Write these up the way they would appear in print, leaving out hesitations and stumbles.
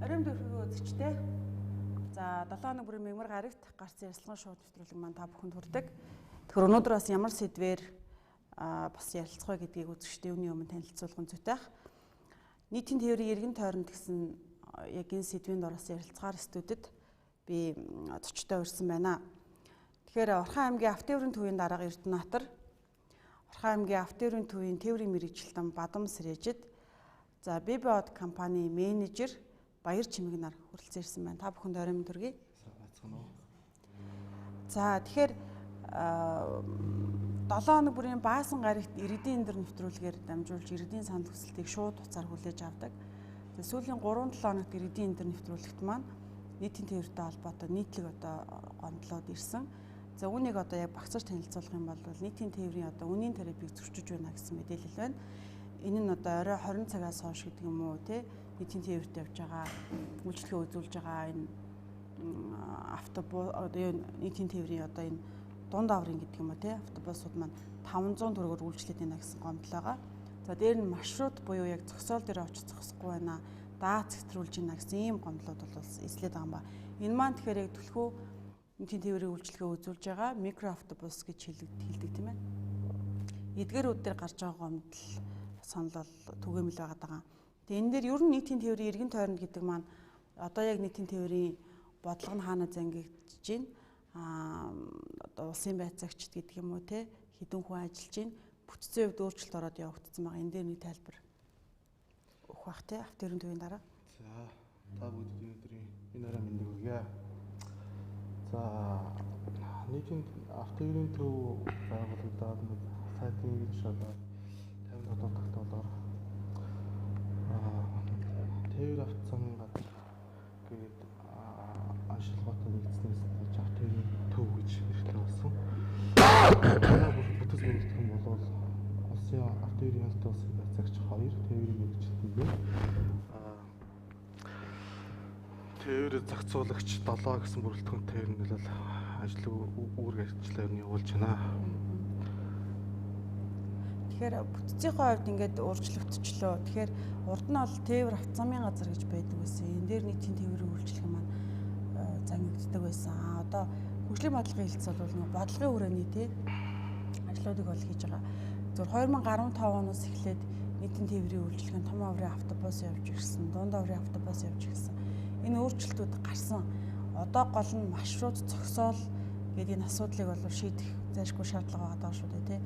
Оройн төрхөө үзэгчтэй. За 7 хоног бүрийн мэгмар гарагт гарсан ярилцлагын шоу нэвтрүүлэг маань та бүхэнд хүрдэг. Тэгэхээр өнөөдөр бас ямар сэдвээр бас ярилцах вэ гэдгийг үзэгчдийн өмнө танилцуулгын зүйтэй. Нийтийн тээврийн иргэн тойронд гэсэн яг энэ сэдвийн дороос ярилцгаар студид би зочтой урьсан байна. Тэгэхээр Орхон аймгийн Автээврийн төвийн дарга Эрдэнэтбатар, Орхон аймгийн Автээврийн төвийн тээврийн мэргэжилтэн Бадам Сэрэжид, за BBOD компани менежер Баяр Чимэг нар хүрэлцэн ирсэн байна. Та бүхэнд орой минь төргий. За тэгэхээр 7 хоног бүрийн баасан гарагт иргэдийн эндэр нэвтрүүлгээр дамжуулж иргэдийн санал хүсэлтийг шууд хуцаар хүлээж авдаг. За сүүлийн 3-7 хоногт иргэдийн эндэр нэвтрүүлэгт маань нийтийн тээвртэй холбоотой нийтлэг гомдлоод ирсэн. За үүнийг яг багцаар танилцуулах юм бол нийтийн тээврийн үнийн тарифыг зөрчиж байна гэсэн мэдээлэл байна. Энэ нь орой 20 цагаас хойш гэдэг юм уу те нийтийн тээврт явж байгаа үйлчлэгээ үзүүлж байгаа энэ автобус нийтийн тээврийн энэ дунд аврын гэдэг юм уу те автобусууд маань 500 төгрөгөөр үйлчлээд байна гэсэн гомдол байгаа. За дээр нь маршрут буюу яг зогсоол дээр очиж зогсохгүй байна. Даат хэтрүүлж байна гэсэн ийм гомдлууд бол эслээд байгаа юм ба. Энэ маань тэгэхээр яг төлхөө нийтийн тээврийн үйлчлэгээ үзүүлж байгаа микроавтобус гэж хэлдэг тийм ээ. Эдгээрүүд дээр гарч байгаа гомдол санал бол түгээмэл байгаа даа. Тэгээ энэ дээр ер нь нийтийн тээврийн иргэн тойронд гэдэг маань одоо яг нийтийн тээврийн бодлого нь хаана зангигдж байна? Улсын байцаагчд гэдэг юм уу те хэдэн хүн ажиллаж байна? Бүтцийн хувьд өөрчлөлт ороод явагдсан байгаа. Энэ дээр нэг тайлбар өгөх бах те Автээврийн төвийн дарга. За та бүгд өнөөдрийн энэ орой мэндийг өгье. За нийтийн Автээврийн төв байгуулагдаад сайтын шалгал 50 одоо тогтоолоор тээвэр автсан газар гээд ашиглалтад нэгдснээс Автээврийн төв гэж нэрлэж болсон. Бүтэц нэгтгэн бол улсын Автээврийн улсын байцаагч 2 тээврийн мэргэжилтэн бий. Тээвэр зохицуулагч 7 гэсэн бүрэлдэхүүнтэй нь бол ажил үүрэг ажиллагааг нь явуулж байна. Тэгэхээр бүтцийн хувьд ингээд өөрчлөгдчихлөө. Тэгэхээр урд нь бол тээвэр авт замын газар гэж байдаг байсан. Энэ дээр нийтийн тээврийн үйлчлэг маань зангигддаг байсан. Одоо хөгжлийн бодлогын хэлцэл бол нэг бодлогын хүрээний тий ажлуудыг бол хийж байгаа. Зөвхөн 2015 оноос эхлээд нийтийн тээврийн үйлчлэгийн том аврын автобус явж ирсэн, дунд аврын автобус явж ирсэн. Энэ өөрчлөлтүүд гарсан. Одоо гол нь маршрут зогсоол гэдэг энэ асуудлыг бол шийдэх зайлшгүй шаардлага байгаа шүү дээ тий.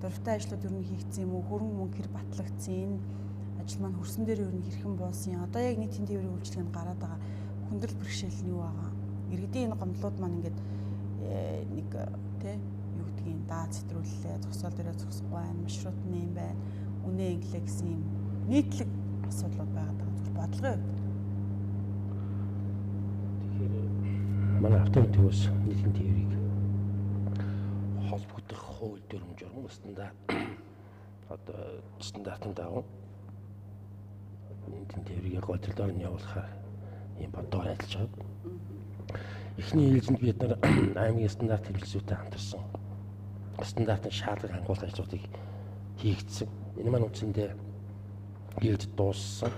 Дөрвтэй ажлууд ер нь хийгдсэн юм уу? Хөрөнгө мөнгө хэр батлагдсан? Энэ ажил маань хөрсөн дээр ер нь хэрхэн буусан? Одоо яг нийтийн тээврийн үйлчлэгэнд гараад байгаа хүндрэл бэрхшээл нь юу байгаа? Иргэдийн энэ гомдлууд маань ингээд нэг тий юу гэдгийг даа зэтрүүллээ, зогсоол дээрээ зогсохгүй байна, маршрут нь юм байна, үнэ инглээ гэсэн юм нийтлэг асуудлууд байгаа даа. Зөвхөн бодлогын хувьд. Тэгэхээр манай Автээврийн төвөөс нийтийн тээврийг холбогдох хууль дүрм журам стандарт одоо стандартын дагуу нийтийн тээврийг голчлоор нь явуулахаар ийм бодоор ажиллаж байгаа. Эхний ээлжинд бид нар аймгийн стандарт хэрэглэсүүтэй хамтарсан стандартын шаардлага хангуулах ажлуудыг хийгдсэн. Энэ маань үндсэндээ хийгдэж дууссан.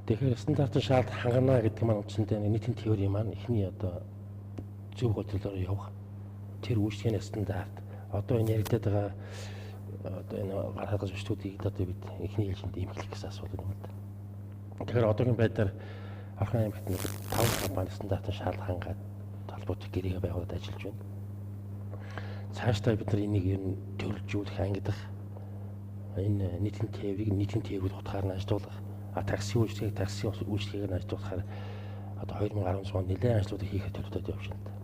Тэгэхээр стандартын шаардлага хангана гэдэг маань үндсэндээ нийтийн тээврийн маань эхний одоо зөв голчлоор явах тэр үйлчлэгийн стандарт одоо энэ яригдаад байгаа одоо энэ гараад байгаа зүйлүүдийг одоо бид эхний ээлжинд имплемент гэсэн асуудал юм байна. Тэгэхээр одоогийн байдлаар Орхон аймагт 5 компани стандартын шаардлага хангаад холбоотой гэрээгээ байгуулад ажиллаж байна. Цаашдаа бид нар энийг ер нь төрөлжүүлэх, ангидах энэ нийтийн тээврийг нийтийн тээврүүд утгаар нь ажилуулах, такси үйлчлэгийг нь ажилуулахаар одоо 2016 онд нэлээд ажлуудыг хийхэд төлөвлөд явж байна.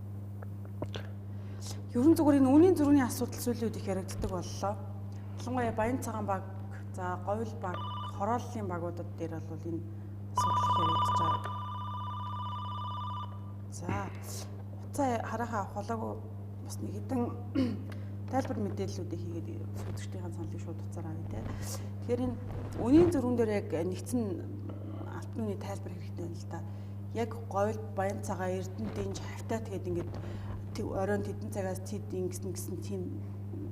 Ерөн зүгээр энэ үнийн зөрүүний асуудал зүйлүүд их яригддаг боллоо. Ялангуяа Баян цагаан баг, за Говьл баг, Хорооллын багуудад дээр бол энэ асуудал их яригдж байгаа. За уцаа харахаа авахлаагүй бас нэг хэдэн тайлбар мэдээллүүдийг хийгээд үзэгчдийн саналыг шууд уцаар авъя те. Тэгэхээр энэ үнийн зөрүүн дээр яг нэгдсэн албан үүний тайлбар хэрэгтэй байна л да. Яг Говьл, Баян цагаан, Эрдэнэтбийн хавтаат гэдэг ингээд оройн тэдэн цагаас тэд ингэсэн тийм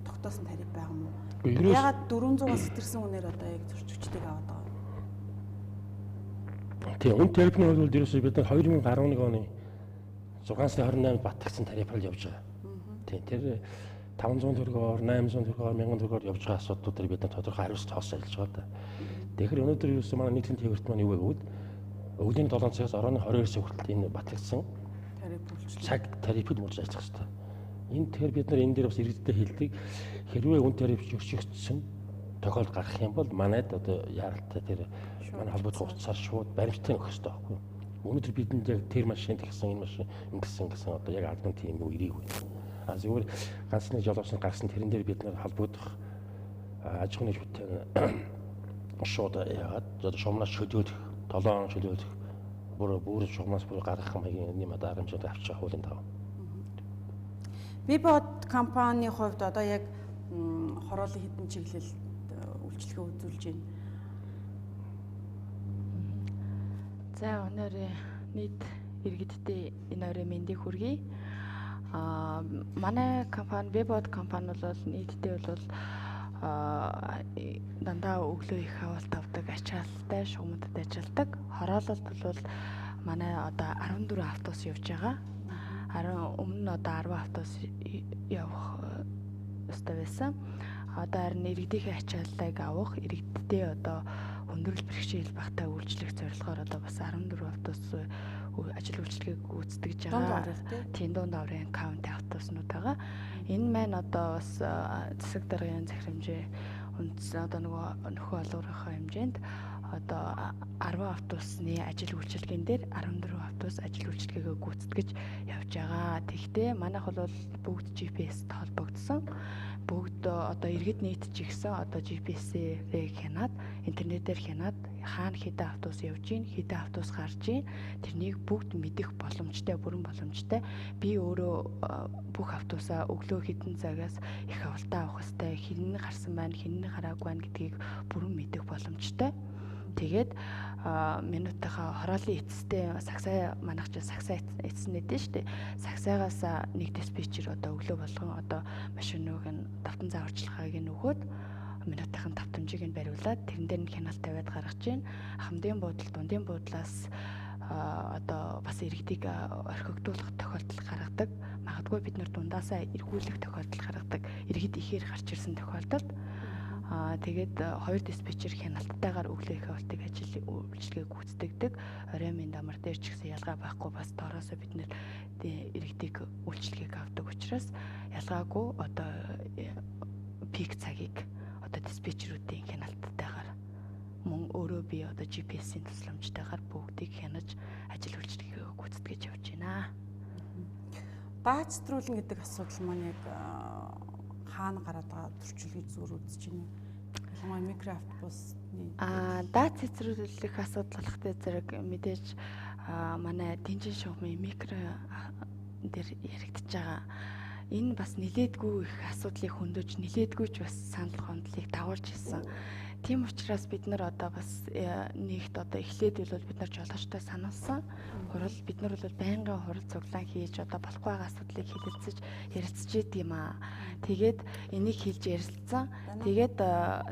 тогтоосон тариф байгаа юм уу? Ягаад 400-аас сэтэрсэн үнээр одоо яг зөрчигчдийг аваад байгаа юм? Тэгээ үн тарифны хувьд бол ерөөсөө бид нар 2011 оны 6 сарын 28-нд батгсан тарифаар явж байгаа. Тийм тэр 500 төгрөгөөр 800 төгрөгөөр 1000 төгрөгөөр явж байгаа асуудлуудыг бид нар тодорхой хариуц тоос ажиллаж байгаа да. Тэгэхээр өнөөдөр ерөөсөө манай нийтийн тээвэрт маань юу вэ гэвэл өглөөний 7 цагаас оройн 22 цаг хүртэл энэ батгсан цаг тарифыг мөрж ажиллах хэрэгтэй. Энэ тэгэхээр бид нар энэ дээр бас иргэдэд хэлдэг хэрвээ үн тариф өршөгдсөн тохиолдол гарах юм бол манайд одоо яаралтай тэр манай холбоотой утсаар шууд баримттай өгөх хэрэгтэй байхгүй юу? Өнөөдөр бидэнд яг тэр машин тэгсэн энэ машин ингэсэн гэсэн одоо яг албан тийм юу ирээгүй. А зөвхөн ганц нэг жолооч гарсан тэрэн дээр бид нар холбогдох аж ахуйн нэгжтэй шууд яагаад одоо шумнаас шөдөөдөх 7 он шөдөөдөх бүр шумнаас бүр гаргах маягийн юм одоо арга хэмжээнд авчих хуулийн тав. Бибод компанийн хувьд одоо яг хорооллын хэдэн чиглэлд үйлчлэгээ үзүүлж байна. За өнөр нийт иргэдтэй энэ өрөө мэндийг хүргэе. Манай компани Bebot компани бол нийтдээ бол дандаа өглөө их хавалт авдаг, ачаалттай шугамдад ажилладаг. Хороололт бол манай одоо 14 автобус явж байгаа. Өмнө нь одоо 10 автобус явах ёстой байсан. Одоо харин иргэдийн ачаалтыг авах, иргэдтэй одоо хүндрэл бэрхшээл багтаа үйлчлэх зорилгоор одоо бас 14 автобус ажил үйлчлэгийг гүйцэтгэж байгаа. Тийм дунд аврын каунти автобуснууд байгаа. Энэ маань одоо бас засаг даргын захирамжийн одоо нөгөө нөхөө олгорынхоо хэмжээнд одоо 10 автобусны ажил үйлчилгээнд дээр 14 автобус ажил үйлчилгээгээ гүйцэтгэж явж байгаа. Тэгэхдээ манайх бол бүгд GPS-тэй холбогдсон. Бүгд одоо иргэд нийт ч ихсэн одоо GPS-ээр хянаад, интернетээр хянаад хаана хэдэн автобус явж гин, хэдэн автобус гарч гин тэрнийг бүгд мэдэх боломжтой, бүрэн боломжтой. Би өөрөө бүх автобусаа өглөө хэдэн цагаас их авалтаа авах хэвээр хэн нь гарсан байна, хэн нь гараагүй байна гэдгийг бүрэн мэдэх боломжтой. Тэгээд минутынхаа хорооллын эцэстээ сагсаа манайх ч сагсаа эцсэн нэдэн шүү дээ. Сагсаагаас нэг диспетчер одоо өглөө болгон одоо машиныг нь давтан зааварчилгааг нь өгөөд минутынхаа давтамжийг нь бариулаад тэрэн дээр нь хяналт тавиад гаргаж чинь хамдын буудал, дундын буудлаас одоо бас иргэдийг орхигдуулах тохиолдол гаргадаг. Магадгүй бид нар дундаасаа эргүүлэх тохиолдол гаргадаг. Иргэд ихээр гарч ирсэн тохиолдолд тэгээд хоёр диспетчер хяналтайгаар өглөө их хавалтыг ажил үйлчлэгээ гүйцэтгэдэг. Оройн минь дамар дээр ч гэсэн ялгаа байхгүй бас доороосоо бид нэр иргэдийг үйлчлэгийг авдаг учраас ялгаагүй одоо пик цагийг одоо диспетчерүүдийн хяналтайгаар мөн өөрөө би одоо GPS-ийн тусламжтайгаар бүгдийг хянаж ажил үйлчлэгээ гүйцэтгэж явж байна. Даацтруулна гэдэг асуудал маань яг хаана гараад байгаа төрчлөгийг зүгээр үзэж байна. Ялангуяа микроавтобусны даац цэцрүүлэх асуудал болохтэй зэрэг мэдээж манай Дэнжин шугамын микро дээр яригдж байгаа. Энэ бас нилээдгүй их асуудлыг хөндөж, нилээдгүй ч бас санал гомдлыг дагуулж ирсэн. Тийм учраас бид нар одоо бас нэгт одоо эхлээд бол бид нар жолоочтой сануулсан. Хурал бид нар бол байнгын хурал цуглаан хийж одоо болохгүй байгаа асуудлыг хэлэлцэж ярилцж идэг юм аа. Тэгээд энийг хэлж ярилцсан. Тэгээд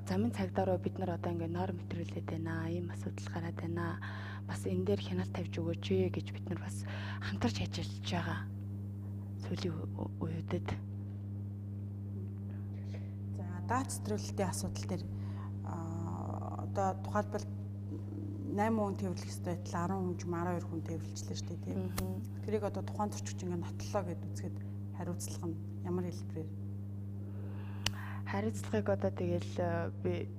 замын цагдаараа бид нар одоо ингээ норм мэтрүүлээд байна. Ийм асуудал гараад байна. Бас энэ дээр хяналт тавьж өгөөч гэж бид нар бас хамтарч ажиллаж байгаа. Сүүлийн үеүүдэд. За даац цэцрүүлэлтийн асуудал дээр одоо тухайлбал 8 хүн төвлөх ёстой байтал 10 хүн ч 12 хүн төвлөлчлээ шүү дээ тийм. Тэрийг одоо тухайн зорчигч ингээд нотлоо гэд үзэхэд хариуцлага нь ямар хэлбэрээр? Хариуцлагыг одоо тэгэл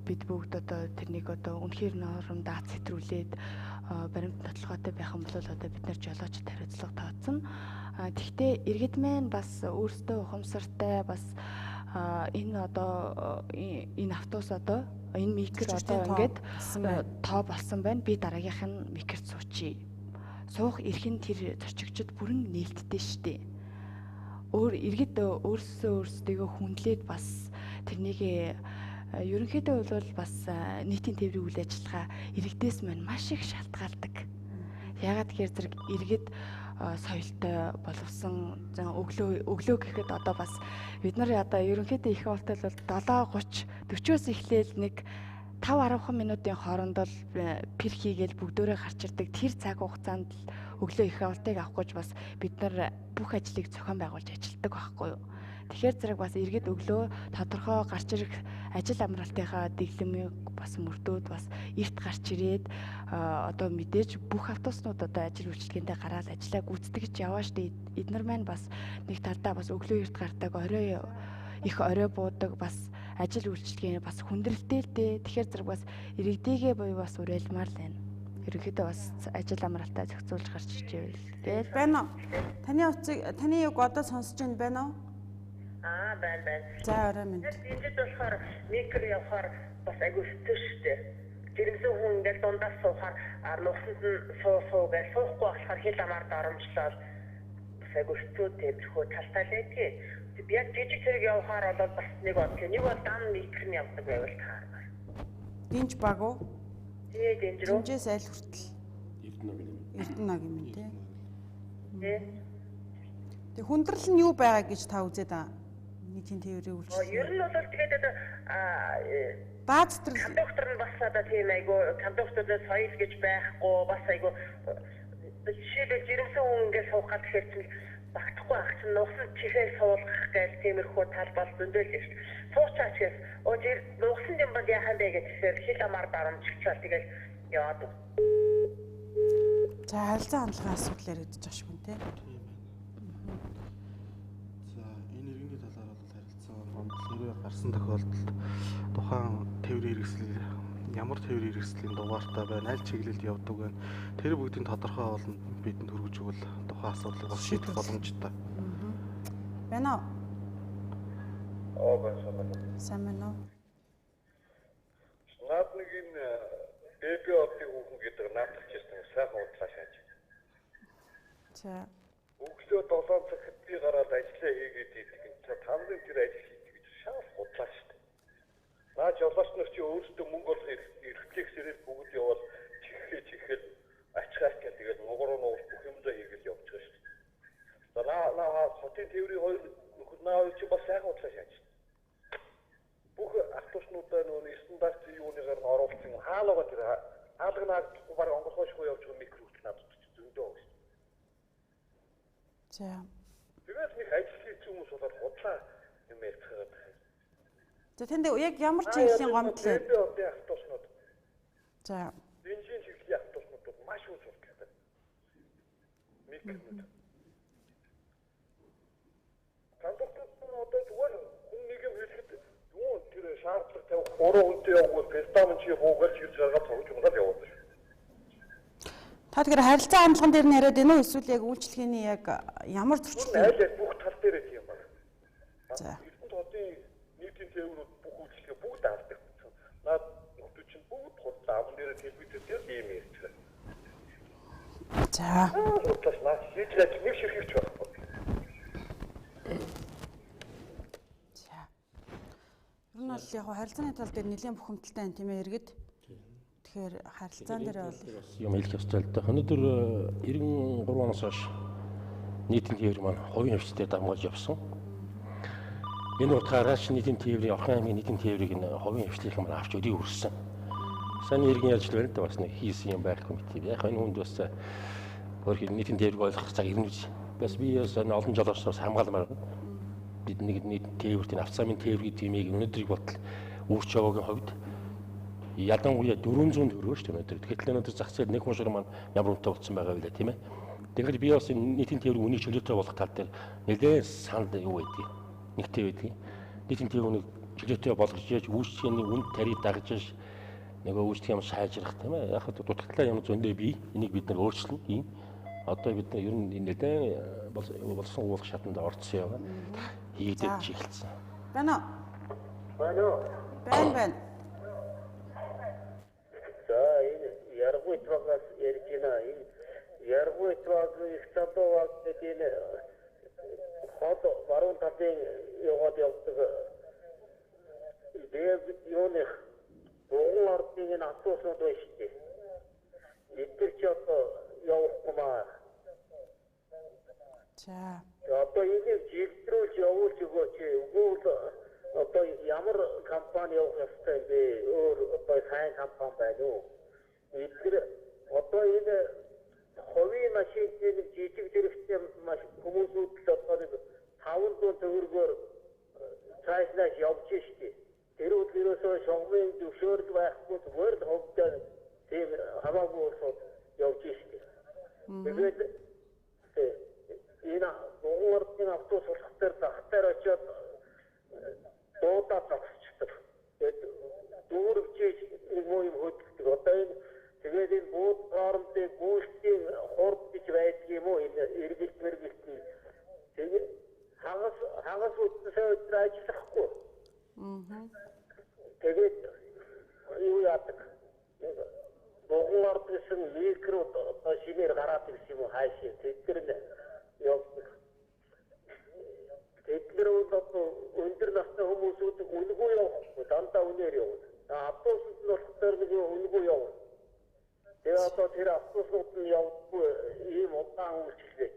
бид бүгд одоо тэрнийг одоо үнэхээр норм даац хэтрүүлээд баримт нотлоготой байх юм бол одоо бид нар жолоочд хариуцлага тооцсон. Тэгвэл иргэд маань бас өөрсдөө ухамсартай бас энэ одоо энэ автобус одоо энэ микро одоо ингээд тоо болсон байна. Би дараагийнх нь микрт суучий. Суух эрхэн тэр зорчигчд бүрэн нээлттэй штэ. Иргэд өөрсдөө хүндлээд бас тэрнийг ерөнхийдөө бол бас нийтийн тээврийн үйл ажиллагаа иргэдээс маань маш их шалтгаалдаг. Ягаад гэхээр зэрэг иргэд соёлтой боловсон өглөө гэхэд одоо бас бид нар одоо ерөнхийдөө их хавтал бол 7:30 40-оос эхлээл нэг 5-10 минутын хооронд л пэр хийгээл бүгдөө гарч ирдэг. Тэр цаг хугацаанд л өглөө их авалтыг авах гэж бас бид нар бүх ажлыг зохион байгуулж ажилладаг байхгүй юу. Тэгэхээр зэрэг бас иргэд өглөө тодорхой гарч ирэх ажил амралтынхаа дэглэмийг бас мөрдөөд бас эрт гарч ирээд одоо мэдээж бүх автобуснууд одоо ажил үйлчилгээндээ гараад ажиллаа гүйцэтгэж яваа штэ. Эднэр маань бас нэг талдаа бас өглөө эрт гардаг, орой буудаг, бас ажил үйлчилгээ бас хүндрэлтэй л дээ. Тэгэхээр зэрэг бас иргэдийгээ буюу бас уриалмаар л байна. Ерөнхийдөө бас ажил амралтаа зохицуулж гарч ичээвэл гээл. Байна уу? Таны үг одоо сонсож байна уу? байна. За орой минь. Энд болохоор микро явахаар бас айгүй хэцүү шүү дээ. Жирэмсэн хүн ингээл дундаас суухаар нухсанд нь суу гэж суухгүй болохоор хэл амаар доромжлол бас айгүй хэцүү тэмхүү талтай л гэдэг. Би яг жижиг зэрэг явахаар бол бас нэг бодлоо. Нэг бол дан микро нь явдаг байвал таармаар. Гинж баг уу? Тий, гинж рүү. Гинжээс аль хүртэл? Эрдэнэг юм тий. Тэг хүндрэл нь юу байгаа гэж та үзээд байгаа? Нийтийн тээврийн үйлчлэл. Ер нь бол тэгээд баазтрал кондуктор нь бас одоо тийм айгүй кондукторд соёл гэж байхгүй бас айгүй жишээлбэл жирэмсэн хүн ингээд суухад тэгэхээр чинь багтахгүй ах чинь нуусан чихээ суулгах гээл тиймэрхүү тал бол зөндөл шүү. Суучаач гэс нуусан юм бол яхаа бэ гэхээр хил амаар дарамжчихвал тэгэл яваад. За харилцаа хандлагын асуудал яригдчих жоох шүү тий. Хэрвээ гарсан тохиолдолд тухайн тээврийн хэрэгсэл ямар тээврийн хэрэгслийн дугаартай байна, аль чиглэлд явдаг байна. Тэр бүгдийн тодорхой болно бидэнд хүргэж өгвөл тухайн асуудлыг бас шийдэх боломжтой. Байна уу? байна. Сайн байна уу? Наад нэг энэ дэби одын хүүхэн гэдэг наадах гэсэн сайхан удлаа шааж. За. Өглөө 7 цагт би гараад ажиллаа хийгээд идэг. Тамдын тэр ажил шаал худлаа шүү дээ. Наач явлаач нар чи өөрсдөө мөнгө олох эрхлэгсэрэл бүгд явал чихэл ачгаас гэх тэгээд нугаруу нуух бүх юмдаа хийгээл явж байгаа шүү дээ. За наа хотын тээврийн хоёр нөхөр чи бас сайхан худлаа шааж. Бүх автобуснуудаа нөө стандарт юуныгаар нь оруулсан хаалгаа тэр хаалга наагдахгүй баг онгорхойшгүй явж байгаа микро хүртэл надад зөндөө байгаа шүү. За. Тэгээд нэг ажил хийх хүмүүс болоод худлаа юм ярьцгаа. За тэнд яг ямар чиглэлийн гомдол вэ? Би одоо автобуснууд. За. Бензин чиглэлийн автобуснууд маш их сурч байдаг. Микрод. Кондуктор одоо зүгээр хүн нэг юм хэлэхэд юу тэр шаардлага тавих 3 хүнтэй явбал пестамын чи хуугаар чирж гаргаад цогж унгаад яваад шүү. Та тэгэхээр харилцаа хандлаган дээр нь яриад байна уу? Эсвэл яг үйлчлэгээний яг ямар зөрчил? Айл бүх тал дээр тийм байна. За. Одын нийтийн тээврүүд бүх үйлчлэгээ бүгд авдаг. Наад нөхдөд чинь бүгд худлаа амн дээр телевизээр тийм юм ярьж байгаа. За. Худлаас наач хийжлээ нэг ширхэгч байхгүй. За. Ер нь бол яг харилцааны тал дээр нэлээд бухимдалтай байна тийм ээ иргэд. Тэгэхээр харилцаан дээр бол юм хэлэх ёстой л дээ. Өнөөдөр 93 оноос хойш нийтийн тээвэр маань хувийн хвцтэй дамгаалж явсан. Энэ утгаараа нийтийн тээврийн Орхон аймгийн нийтийн тээврийг нь хувийн хвцлийнхэн маань авч өрийг өрсөн. Сайн иргэн ярьж байна л да бас нэг хийсэн юм байхгүй мэт. Яг энэ хүнд бас өөрхөн нийтийн тээврийг ойлгох цаг ирнэ гэж. Бас би олон жолоочноос хамгаалмаар бид нэг нийтийн тээврийн авцаамын тээвэр гэдэг юмыг өнөөдрийг бодол үүрч яваагийн хувьд ялангуяа 400 төгрөгөө шүү дээ өнөөдөр. Тэгэхээр өнөөдөр зах зээл нэг хушир маань ямар үнэтэй болсон байгаа вэ тийм ээ. Тэгэхээр би бас нийтийн тээврийн үнийг чөлөөтэй болох тал дээр нэлээд санд юу байдгийг нэгтэй байдгийг. Нийтийн тээврийн чөлөөтэй болгож яаж үүсгэний үнд тари дагаж нөгөө үүсгэх юм сайжрах тийм ээ. Яг хөө дутагдлаа юм зөндөө бий. Энийг бид нар өөрчлөн ийм. Одоо бид нар ер нь нэлээд болсон уулах шатанд орцсон яваа. Хийгдэж чиглэлсэн. байна уу? Байна уу? Байна. За энэ яргуйт багаас ярьж байна. Энэ яргуйт баг их цадаа гэдэг нь хот баруун талын яваад явдаг. Дэвид юуных богн ардын энэ асууснууд байна шүү дээ. Эдгээр чи одоо явахгүй маа. За. Одоо энийг жилдрүүлж явуулж өгөөч. Үгүй одоо ямар компани явах ёстой юм бэ? Өөр одоо сайн компани байна уу? Эдгээр одоо энэ хувийн машинтэй нэг жижиг зэрэгтэй хүмүүсүүд л одоо нэг 500 төгрөгөөр цаашлаад явж штий. Тэр үднэрөөсөө шонгын зөвшөөрөл байхгүй зүгээр л хөвдөө тийм хамаагүй усууд явж штий. Тэгээд энэ Монголын автобус улсаар захтаар очиод дуудаад зогсчихдаг. Тэгээд дүүргэж нэг юм хөдөлдөг. Одоо энэ тэгээд энэ бууд хоорондын гүйцэтгэлийн хурд гэж байдаг юм уу? Энэ эргэлт мэргэлт нь. Тэгээд хагас үтсээ өдөр ажиллахгүй. Тэгээд юу яадаг? Богон орд гэсэн микро одоо шинээр гараад ирсэн юм уу хаашаа тэдгээр нь явдаг. Тэдгээр одоо өндөр настай хүмүүсүүд үнгүй явахгүй дандаа үнээр явна. Автобусд нь болохоор нэг үнгүй явна. Тэгээ одоо тэр автобусууд нь явдаггүй ийм удаан үйлчлээ.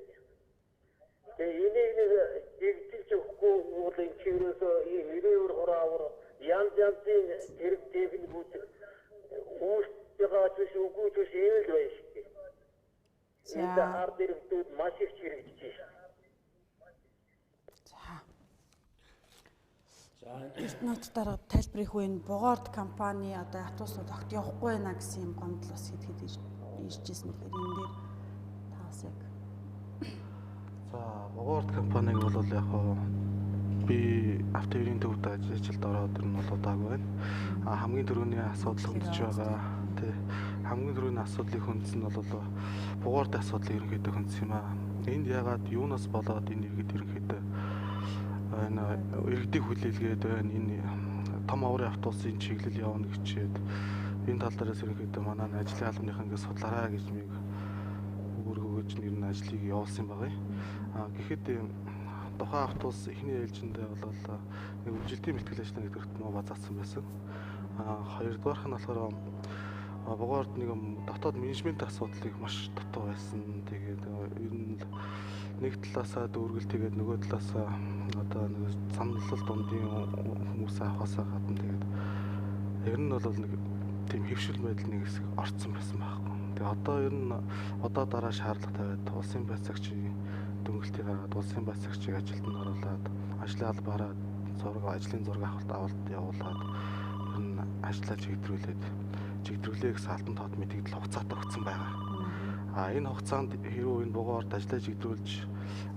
Тэгээ энийг нэг жигдэлж өгөхгүй бол энэ чирээсөө ийм ирээвэр хураавар янз янзын зэрэг техникүүд үүсгэж үгүйж ийм л байж тээ. Энэ хард иргэдүүд маш их хэрэгжиж байна. Эрт нотоор тайлбар их үе Бугаард компани одоо автобусууд огт явахгүй байна гэсэн юм гомдол бас хэд иржсэн мэхээр энэ дээр таас яг. За Бугаард компаниг бол яг би автоэрийн төвд ажилд ороод ирнэ бол удаагүй байна. Хамгийн түрүүний асуудал хөндөж байгаа. Тэ хамгийн түрүүний асуудлыг хөндсөн нь бол Бугаард асуудлыг ерөнхийдөө хөндсөн юм аа. Энд ягаад юунаас болоод энэ иргэд ерөнхийдөө энэ иргэдийг хүлээлгээд байна. Энэ том аврын автобусын чиглэл явна гэчихэд энэ тал дээрээс ерөнхийдөө манай ажлын албаныхан ингэ судлаарай гэж mig өгөөж нэр нь ажлыг явуулсан байгаа юм. Гэхдээ тухайн автобус эхний ээлжиндээ бол нэг үжилтийн бэлтгэл ажлын гэдэгт нөө базаасан байсан. Хоёрдугаарх нь болохоор Бугаард нэг дотоод менежмент асуудлыг маш дутуу байсан. Тэгээд ер нь нэг талаасаа дүүргэл тэгээд нөгөө талаасаа одоо нэг саналал дундын хүмүүс авахасаа гадна тэгээд ер нь бол нэг тийм хэвшил байдал нэг хэсэг орцсон байсан байхгүй. Тэгээд одоо ер нь одоо дараа шаардлага тавиад улсын байцаагчийн дөнгөлтийг гаргаад улсын байцаагчийг ажилд нь оруулаад ажлын албаараа ажлын зураг авалт явуулаад ер нь ажлаа чигдрүүлээ гэсэн албан тоод мэдээлэл хугацаатай өгсөн байгаа. Энэ хугацаанд хэрвээ энэ Бугаард ажлаа чигдрүүлж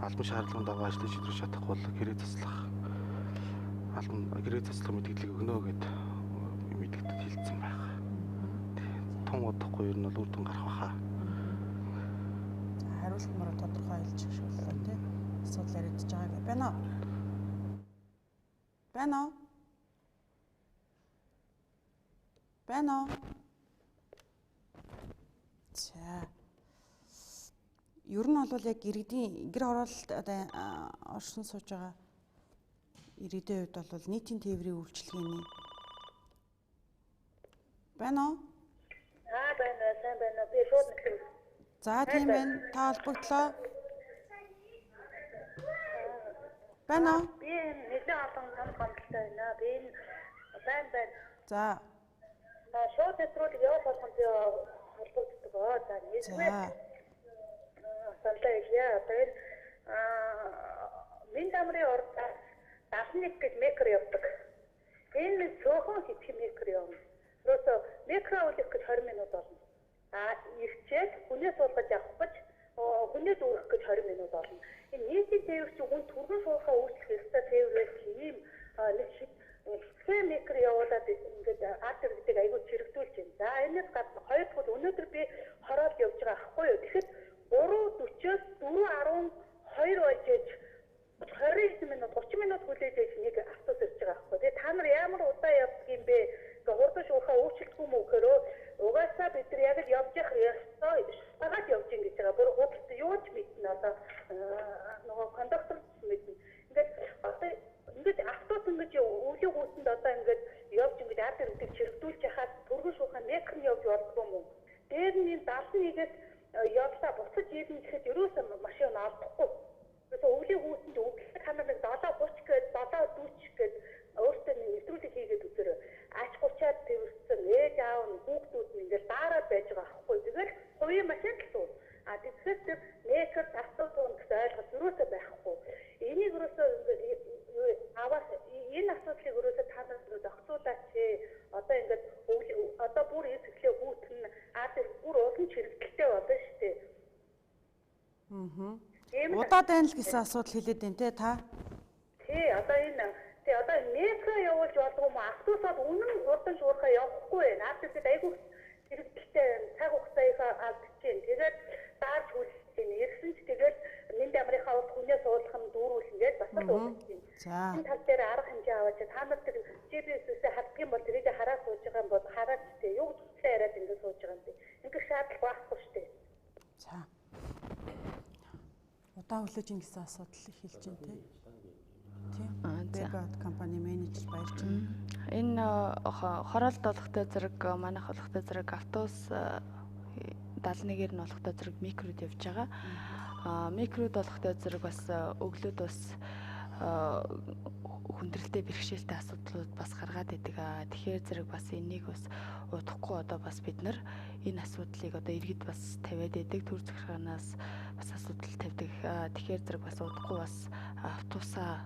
албан шаардлаганд дагуу ажлаа чигдрүүлж чадахгүй бол гэрээ заслах мэдээллийг өгнө гэдэг мэдээлэлд хэлсэн байна. Тун удахгүй ер нь бол үр дүн гарах баха. Хариулт мөр тодорхой хэлж шүүлээ тий. Асуудал яригдж байгаа байна уу? Байна уу? Байна уу? За. Ер нь бол яг иргэдийн гэр хороололт одоо оршин сууж байгаа иргэдийн хувьд бол нийтийн тээврийн үйлчилгээний байна уу? Байна. Сайн байна. Би шууд нэг. За тийм байна. Та холбогдлоо. Байна уу? Би нэлээд олон гомдолтой байна. Би байна. За. Шууд нэвтрүүлэг явуулах болгонд холбогддог. За нийлбэр. Саналаа хэлье. Тэгээд минь дамрын урд 71 гэж микро явдаг. Энэ цөөхөн хитгэн микро явна. Өөрөсөө микро үлэх гэж 20 минут болно. Ирчээд хүнээс суулгаж авах гэж хүнээс үүрэх гэж 20 минут болно. Энэ нийтийн тээвэр чинь хүн түргэн суухаа үүсгэх ёстой тээврээс тийм нэг шиг хэсэг микро явуулаад ингээд арт иргэдэг айгүй чирэгдүүлж байна. За энэс гадна хоёр дахь өнөөдөр би хороолт явж байгаа ахгүй юу. Тэгэхэд 3:40-оос 4:12 бajиж 20 минут 30 минут хүлээж ээж нэг автобус ирж байгаа ахгүй. Тэгээ та нар ямар удаа явдаг юм бэ? Хурдан шуурхаа өөрчлөлтгүй мө гэхээр угаасаа бид нар яг л явж явах ёстой. Багаад явж ин гэж байгаа. Бүр худалдаа юу ч мэднэ одоо нөгөө кондуктор мэднэ. Ингээд байна л гэсэн асуудал хэлээд байна те та. Тий, одоо энэ метро явуулж болов уу? Автобусаар үнэн урдан шуурхаа явахгүй байна. Автобусд айгүй хэрэгэлтэй цаг хугацаага алдчихээн. Тэгээд даарч хүлцэн ирсэн ч тэгээд нэнд амрынхаа урд хүнээ суулгах нь дүүрүүлэн гээд бас л уулзсан. За. Энэ тал дээр арга хэмжээ аваад та нар тэр GPS-ээс хаддаг юм бол тэрийг хараад сууж байгаа юм бол хараад тээ. Юу гэж яриад ингэ сууж байгаа юм бэ? Ингээх шаардлага байхгүй шүү дээ. За. Удаан хүлээж ин гэсэн асуудал хэлж байна те. Тийм. Бэбат компани менежер баярч байна. Энэ хороолт олохтой зэрэг манайх олохтой зэрэг автобус 71-ээр нь олохтой зэрэг микрод явж байгаа. Микрод олохтой зэрэг бас өглөөд бас хүндрэлтэй бэрхшээлтэй асуудлууд бас гаргаад идэг. Тэгэхээр зэрэг бас энийг бас удахгүй одоо бас бид нар энэ асуудлыг одоо иргэд бас тавиад идэг, төр захиргаанаас бас асуудал тавьдаг. Тэгэхээр зэрэг бас удахгүй бас автобусаа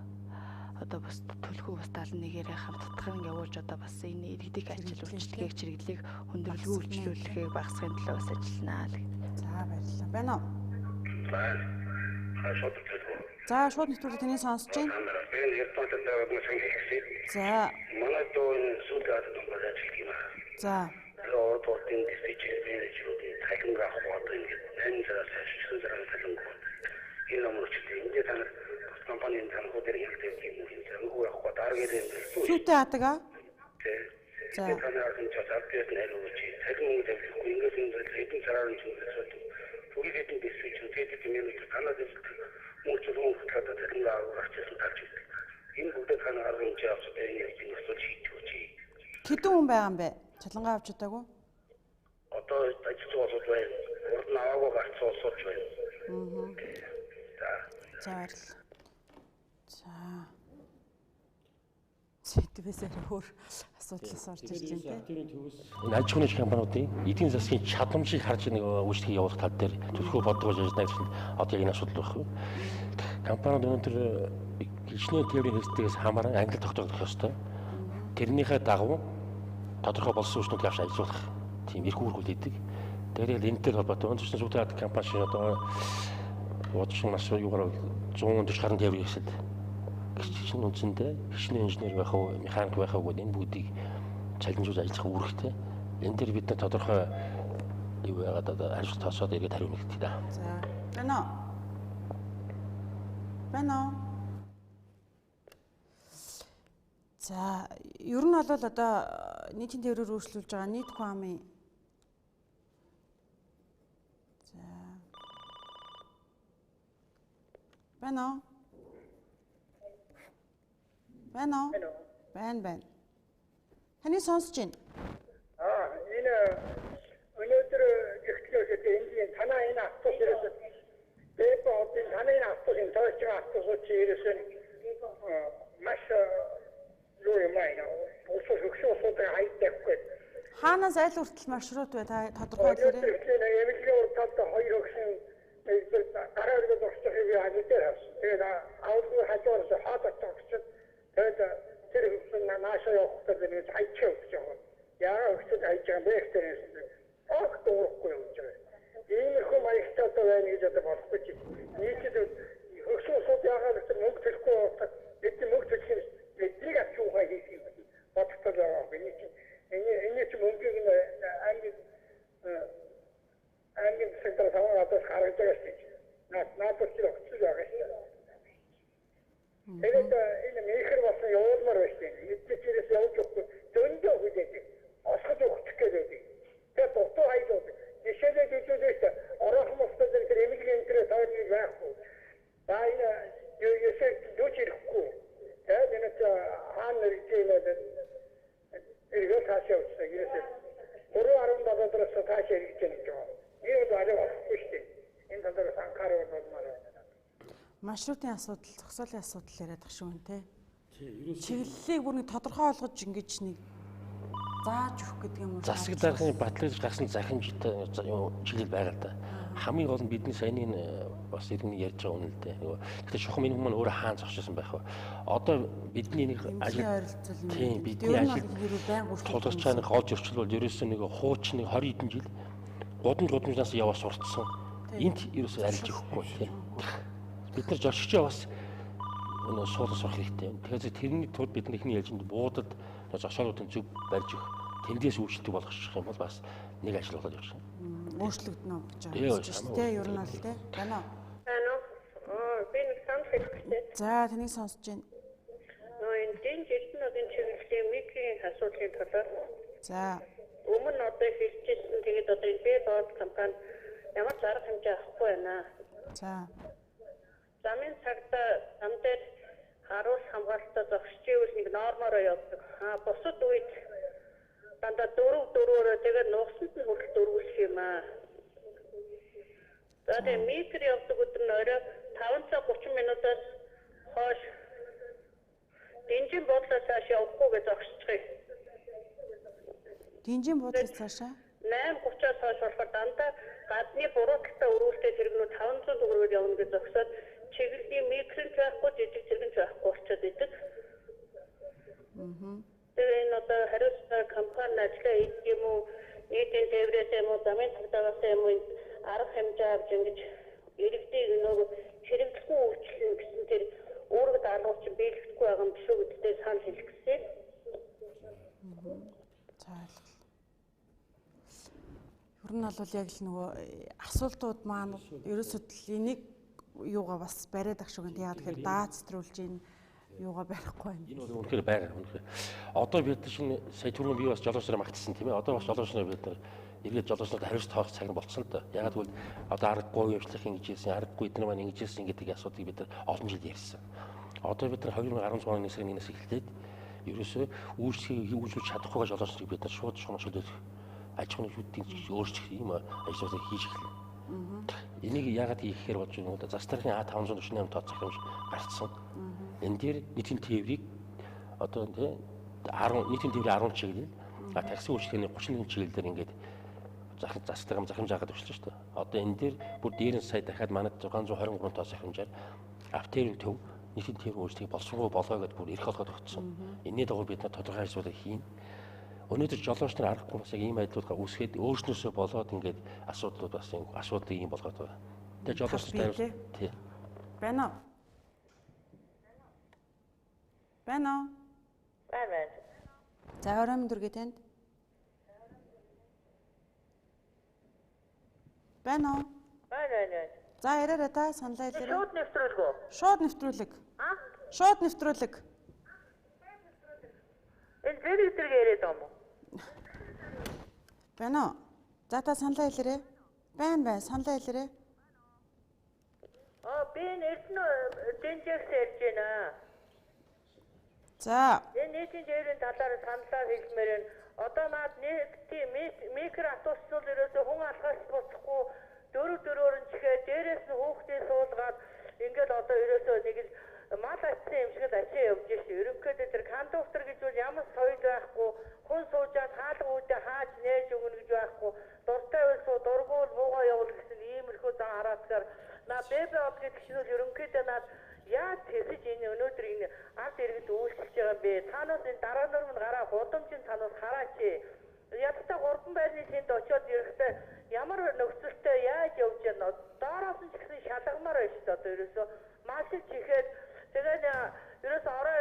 одоо бас төлхөө бас 71-ээр хамтдагхан явуулж одоо бас энэ иргэдийн ажил үйлчлэгийг чирэглэлийг хүндрэлгүй үйлчлүүлэхийг багасгахын төлөө бас ажилланаа л. За баярлалаа. Байна уу? За шууд нэвтрүүлэг таны сонсож байна. За. Манай доо энэ сүүлдээд номер ажиллах юм аа. За. Орд ордын диспетчер менежерүүдийн цахилгаан авах ингээд 8 цагаас 9 цагаас цахилгаан. Энэ номерчтэй ингээд та компанийн танхуудаар хэлдэг юм уу? Зангуу авах дараагийн Сүүтэй адаг аа? За. Тэгээд танаар энэ чатарт нэлээд цахилгаан тавьчих. Ингээд энэ хэдэн цагаар нь зүйл Түгээдийн диспетчер тэгээд менежер танаад мөрчлөн хөтлөд цахилгаан авчихсан талч. Энэ бүгд танаар арга хэмжээ авч байгаа юм асууж хийчих үчи. Хэдэн хүн байгаа юм бэ? Чалангаа авч удаагүй? Одоо ажил болоод байна. Урд нь аваагүй гарцсан усууч байна. За баярлалаа. За. Сэдвээсээ өөр асуудлаас орж ирж байна те. Энэ аж ахуйн компаниудын эдийн засгийн чадамжийг харж нэг үйлчлэгийг явуулах тал дээр төлхөө бодгож ажиллана гэсэн одоо энэ асуудал байхгүй. Компаниуд өнөөдөр хичнээн тээврийн хэсгээс хамааран англи тогтоогдох ёстой. Тэрнийхээ дагуу тодорхой болсон үйлчлүүд авч ажиллах тийм эрх үүрэг үлдээдэг. Тэгээд энэтэй холбоотой өнцгөөс сүүтэй компани шиг одоо удаа маш юугаар 140 гаруй тээврийн хэсэд гिचчин үнцэндээ хичнээн инженер байх уу, механик байх уу гэдэг энэ бүгдийг чаленжуулж ажиллах үүрэгтэй. Энэ дээр бид тодорхой юу яагаад одоо ажил тоосоод ирээд хариу нэгтгэх та. За. Байна уу? Байна уу? За, ер нь бол одоо нийтийн тээврээр өөрчлүүлж байгаа нийт хүн амын за. Байна уу? Байна уу? Байна. Таны сонсож байна? Энэ өнөөдөр гихтлөөс энгийн танаа энэ автобусээс Бэбодын танаа энэ автобусын тойрч байгаа автобусч ирсэн маш юу юм аа уусаа хөшөөсөө хайдаггүй. Хаанаас айл хүртэл маршрут вэ? Та тодорхой хэлээрэй. Эмэглийн уртад хоёр өгсөн гараа өргөж орчих юм яа гэдэг. Тэгээд аудио хажуураас хаадах тогтсон. Тэгээд тэр хөсөн наашаа явахтай нэг хайчих гэж байгаа. Яа өгсөн хайчих юм бэ гэсэн. Ах дуухгүй юм жаа. Энэ хүм маягтай байна гэж одоо болохгүй чи. Нийтэд хөсөөсөө яагаад гэсэн мөнгө төлөхгүй байна. Бид мөнгө төлөх юм. Эдрийг ачуугаа хийх юм. Бодтол байгаа. Энэ ч мөнгөийг ангийн сектор самаатаас гаргаж байгаа шүү. Наадад ч өгч байгаа шүү. Тэгээд энэ мэхэр болсон явуулмаар байна шүү. Эдгээрээс явж өгөхгүй зөндөө хүлээдэг. Осгож өгчих гэдэг. Тэгээд дутуу хайлууд. Жишээлээ дүүжүүлээш ороохон мостод тэр эмиглийн энэ тойрны байхгүй. Баина юусээ дүүж ирэхгүй. Тэгээд энэ хаан нэржээд эргэл таашаа үсэ гэрээсээ 3.17 дээрээс таашаа ирж байгаа. Энэ бол болохгүй шүү. Энэ талаар анхаарал болмаар байна. Маршрутын асуудал, зогсоолын асуудал яриад байгаа шүү нэ. Чиглэлийг бүр нэг тодорхой олгож ингэж нэг зааж өгөх гэдэг юм уу? Засаг даргын батлаж гарсан захимжтай чиглэл байгаа та. Хамгийн гол нь бидний саяны бас иргэн ярьж байгаа үнэ л дээ. Тэгэхээр шухам энэ хүмүүс өөрөө хаан зогсчихсан байх ба. Одоо бидний нэг ажил тийм бидний ажил тулгарч байгаа нэг гол зөрчил бол ерөөсөө нэг хууч нэг 20 хэдэн жил гудамжнаас яваа сурцсан. Энд ерөөсөө арилж өгөхгүй тийм. Бид нар жошигчоо бас энэ суулгаж авах хэрэгтэй. Тэгэхээр тэрний тулд бид нар ихний ээлжинд буудад зогсоолуудын зөв барьж өгөх, тэндээс үйлчлдэг болгох юм бол бас нэг ажил болоод явж байна. Өөрчлөгдөнө гэж байна шүү дээ. Ер нь бол тий. Байна уу? Байна уу? Би нэг санал хэлчихлээ. За тэнийг сонсож байна. Энэ дэн жилднүүдийн чиглэлийн микрийн асуудлын талаар. За. Өмнө одоо хэлчихсэн тэгээд одоо энэ бод компани ямар ч арга хэмжээ авахгүй байна. За. Замын цагта зам дээр харуулах хамгаалалтаа зогсчихвэл нэг нормоор явдаг. Бусад үед дандаа дөрөөр тэгээд нугсанд нь хүртэл дөрвөлөх юм аа. За тэгээд микро явдаг өдөр нь орой 5 цаг 30 минутаас хойш дэнжин бодлоос цааш явахгүй гэж зогсчихъя. Дэнжин бодлоос цаашаа 8:30-аас хойш болохоор дандаа гадны бурууталтай өрүүлтэй зэрэгнүүд 500 төгрөгөөр явна гэж зогсоод чиглэлийн микроч байхгүй жижиг зэрэгч байхгүй болчиход идэг. Тэгээ энэ одоо хариуцлага компани ажиллаа хийх юм уу, нийтийн тээврээс юм уу, замын цагдаагаас юм уу арга хэмжээ авч ингэж иргэдийг нөгөө хэрэглэхгүй үйлчлэн гэсэн тэр үүрэг даалгавч биелэхгүй байгаа юм биш үү гэдэгт санал хэлэх гэсэн. За. Ер нь бол яг л нөгөө асуултууд маань ерөөсөө энийг юугаа бас бариад ах шиг энэ яг тэгэхээр даацтрүүлж ийн юугаа барихгүй байна. Энэ бол үнэхээр байгаа үнэхээр. Одоо бид чинь сая түрүүн би бас жолоочноор магтсан тийм ээ. Одоо бас жолоочноор бид нар эргээд жолоочноор хариуц тоох цаг нь болцсон л доо. Ягаад гэвэл одоо аргагүй явуулах ингэж ийсэн, аргагүй эдгээр маань ингэж ийсэн гэдэг асуудыг бид нар олон жил ярьсан. Одоо бид нар 2016 оны сарын 1-ээс эхлээд ерөөсөө үйлчлүүлж чадахгүй жолоочныг бид нар шууд шууршилж аж ахуйн шүтдийн өөрчлөх юм ажлуудыг хийж эхэлнэ. Энийг яагаад хийхээр болж байгаа юм бэ? Застархын А548 тоо захимж гарцсан. Энэ дээр нийтийн тээврийг одоо тий 10 нийтийн тээврийн 10 чиглэл такси үйлчлэгээний 31 чиглэлээр ингээд захимж жаагаад өгсөн шүү дээ. Одоо энэ дээр бүр дээр нь сая дахиад манад 623 тоо захимжаар автоэрийн төв нийтийн тээврийн үйлчлэгийг болсонгүй болоо гэдээ бүр эрх олгоод өгсөн. Энэний дагуу бид нар тодорхой ажлуудыг хийн. Өнөөдөр жолооч нар аргагүй бас яг ийм байдлуудаа үүсгээд өөрснөөсөө болоод ингээд асуудлууд бас юм асуудлыг ийм болгоод байгаа. Тэгээ жолооч нар тий. Байна уу? Байна уу? Байна. За орой минь дүргээ танд. Байна уу? Байна. За яраарай та саналаа хэлээрэй. Шууд нэвтрүүлэх үү? Шууд нэвтрүүлэг. Шууд нэвтрүүлэг. Энэ зэрэг яриад байгаа юм уу? Байна уу? За та саналаа хэлээрэй. Байна. Саналаа хэлээрэй. Би Эрдэнэ Дэнжээс ярьж байна. За. Энэ нийтийн тээврийн талаар саналаа хэлмээр байна. Одоо наад нийтийн микро автобусууд ерөөсөө хүн алхаас буцахгүй дөрөөр нь чихээ дээрээс нь хүүхдийн суулгаад ингээд одоо ерөөсөө нэг л мал атсан юм шиг л ачаа явж шээ. Ерөнхийдөө тэр кондуктор гэж бол ямар соёл байхгүй, хүн суужаад хаалга үүдээ хааж нээж өгнө гэж байхгүй, дуртай байсан дургуул буугаа явуул гэсэн иймэрхүү зан хараацгаар наа бэбэ од гэдэг чинь бол ерөнхийдөө наад яаж тэсэж энэ өнөөдөр энэ ард иргэд үйлчлж байгаа юм бэ? Цаанаас энэ дараа нурм гараа гудамжийн цаанаас хараач. Ядтаа 3 байрны тэнд очиод ирэхдээ ямар нөхцөлтэй яаж явж байна? Доороос нь ч гэсэн шалгамаар байна шүү дээ. Одоо ерөөсөө машин чихээд тэгээд ерөөсөө орой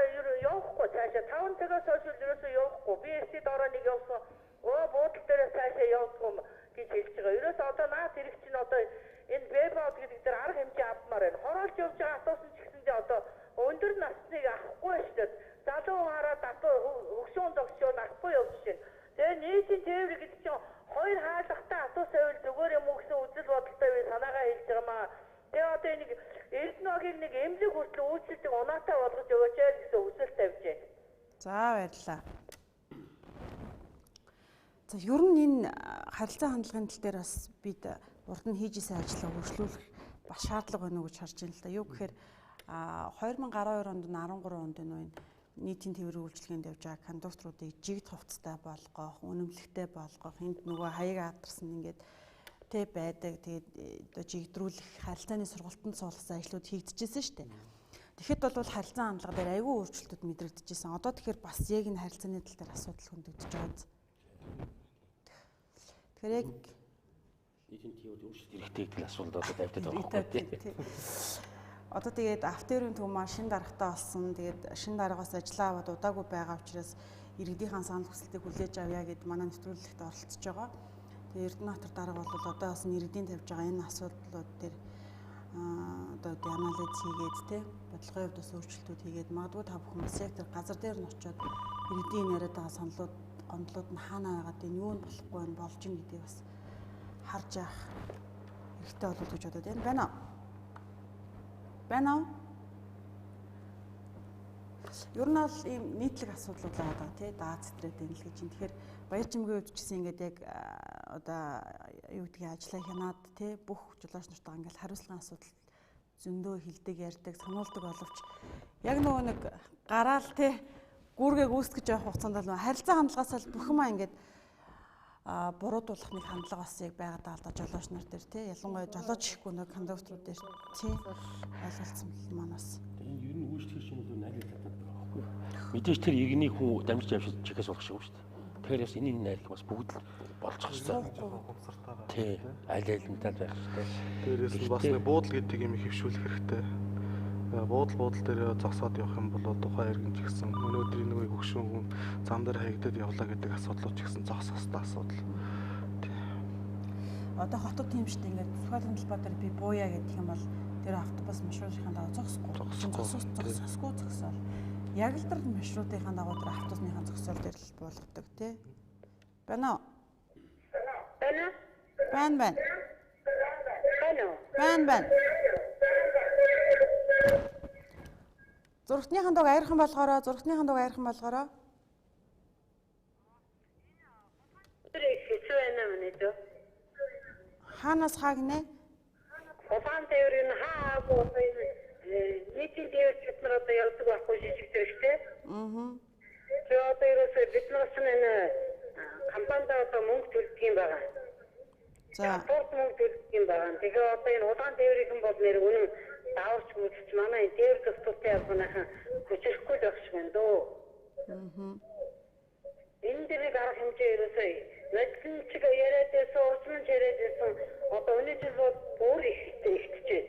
явахгүй цаашаа 5 цагаас хойш ерөөсөө явахгүй. Би эсэд орой нэг явсан. Буудлын дээрээс цаашаа явдаг юм гэж хэлж байгаа. Ерөөсөө одоо наад ирэх чинь одоо энэ бэбод гэдэг дээр арга хэмжээ авмаар байна. Хороолж явж байгаа автобус ч гэсэндээ одоо өндөр насныг авахгүй шүү дээ. Залуу хараад атуу хөгшөөн зогсчоод авахгүй явж байна. Тэгээ нийтийн тээвэр гэдэг чинь хоёр хаалгатай атуу савил зүгээр юм уу гэсэн үзэл бодолтой би санаагаа хэлж байгаа маа. Тэгээ одоо нэг Эрдэнэгийн нэг эмнэлэг хүртэл үйлчлдэг унаатай болгож өгөөч гэсэн хүсэл тавьж байна. За баярлалаа. За ер нь энэ харилцаа хандлагын тал дээр бас бид урд нь хийж исэн ажлаа өргөжлүүлэх бас шаардлага байна уу гэж харж байна л да. Юу гэхээр 2012 онд 13 онд энэ нийтийн тээврийн үйлчлэгээнд явж байгаа кондукторуудыг жигд хувцастай болгох, үнэмлэхтэй болгох, энд нөгөө хаяг адарсан ингээд тэ байдаг. Тэгээд одоо жигдрүүлэх харилцааны сургалтанд суулгасан ажлууд хийгдчихсэн шүү дээ. Тэгэхэд бол харилцаа хандлага дээр айгүй өөрчлөлтүүд мэдрэгдэжсэн. Одоо тэгэхээр бас яг энэ харилцааны тал дээр асуудал хөндөгдөж байгаа. Тэгэхээр яг нийтийн тээврийн өөрчлөлт хэрэгтэй гэдэг асуулт одоо тавьдаг байгаа байхгүй. Одоо тэгээд автоэрийн төв маань шин дарагтаа болсон. Тэгээд шин дараагаас ажиллаа аваад удаагүй байгаа учраас иргэдийнхэн санал хүсэлтийг хүлээж авъя гэд манай нэвтрүүлэгт оролцож байгаа. Тэгээд Эрдэнэтбатар дарга бол одоо бас иргэдийн тавьж байгаа энэ асуудлууд дээр одоо анализ хийгээд тий бодлогын хувьд бас өөрчлөлтүүд хийгээд магадгүй та бүхэн сектор газар дээр нь очиод иргэдийн яриад байгаа саналууд гомдлууд нь хаанаа байгаад энэ юу нь болохгүй байна болж ин гэдгийг бас харж явах хэрэгтэй болов уу гэж бодод байна. Байна уу? Ер нь бол ийм нийтлэг асуудлууд байгаа тий дааз стресс энэ л гэж юм. Тэгэхээр баяр чимгийн хувьд ч гэсэн ингээд яг одоо юу гэдгийг ажиллаа хянаад тий бүх жолооч нартаа ингээд хариуцлагын асуудал зөндөө хилдэг ярьдаг сануулдаг боловч яг нөгөө нэг гараал тий гүүргээ гүйцэтгэж явах хугацаанд л харилцаа хандлагаас л бүх юмаа ингээд буруудуулах нэг хандлага бас яг байгаад байгаа л да жолооч нар дээр тий ялангуяа жолооч ихгүй нэг кондукторууд дээр тий ойлголцсон маань бас энэ ер нь үйлчлэгч юм бол найрал татдаг байгаа байхгүй мэдээж тэр иргэний хүн дамжиж авчиж чекээс болох шүү дээ тэгэхээр бас энэ найрал бас бүгд л болчих хэрэгтэй тий аль алинтаа байх хэрэгтэй дээрээс нь бас нэг буудал гэдэг юм хөвшүүлэх хэрэгтэй буудал дээр зогсоод явах юм бол тухайн иргэн ч гэсэн өнөөдрийн нэг хөгшин хүн зам дээр хаягдаад явлаа гэдэг асуудлууд ч гэсэн зогсох хэрэгтэй асуудал. Одоо хотод тийм шүү дээ ингээд Сүхбаатарын талбай дээр би бууя гэдэг юм бол тэр автобус маршрутын дагуу зогсохгүй зогсоол. Яг л тэр маршрутын дагуу тэр автобусны зогсоол дээр л болгодог тий. Байна уу? Байна. Зургатныхан дог аярхан болгоорой. Хаанаас хаагнэ? Улаан тээврийн хаагүй нийтийн тээвэр бид нар одоо явдаг байхгүй жижигтэй штэ. Тэгээ одоо ерөөсөө бид нараас энэ компанид одоо мөнгө төлдөг юм байгаа. За. Мөнгө төлдөг юм байгаа. Тэгээ одоо энэ улаан тээврийн бол нэр үнэн даварч үзэж манай тээвэр төсөлтөй явахнаахан хүчрэхгүй л багш байна дөө. Энэ дээр гарах хэмжээ ерөөсөө мэдэн чиг яриад байсан, урдман яриад байсан. Одоо өнөө жил бүр ихтэй.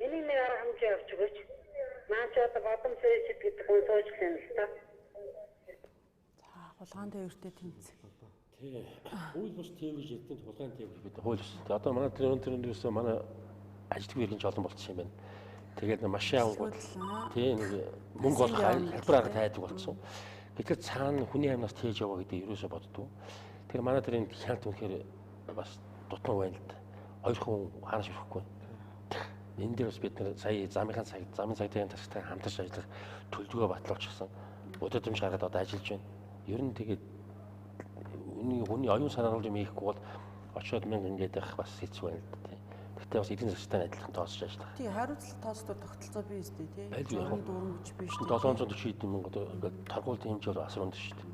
Энийг нэг арга хэмжээ авч өгөөч. Наач одоо бадам сэрэжид гэдэг хүн сууж гэнэ л та. За, хулгайн тээвэртэй тэмцэх. Тий. Хууль бус тээвэр гэдэг нь хулгайн тээвэр гэдэг хууль шүү дээ. Одоо манай тэрнээс манай ажилтны иргэн ч олон болчихсон юм байна. Тэгээд машин авангууд тий нэг мөнгө олох хэлбэр арга тайдаг болсон. Гэтэл цаана хүний амнаас тээж яваа гэдэг ерөөсө боддгоо. Тэр манай тэр энэ хянт үнэхээр бас дутмаг байна л да. Хоёр хүн хаанаас ирэхгүй. Энэ дээр бас бид нар сая замын цагтын тастай хамтарч ажиллах төлөвлөгөө батлуулчихсан. Удирдамж гаргаад одоо ажиллаж байна. Ер нь тэгээд хүний оюун санаа юм хийхгүй бол очиод мэн ингээд байх бас хэцүү байна л да. Тэгтээ бас эдийн засгийн адилхан тооцож ажиллах. Тий, хариуцлага тооцдог тогтолцоо бий үстэй тий. Дөрөв гэж биш тий. 740 хэдэн мөнгө одоо ингээд торгуулийн хэмжээ бол асар өндөр шүү дээ.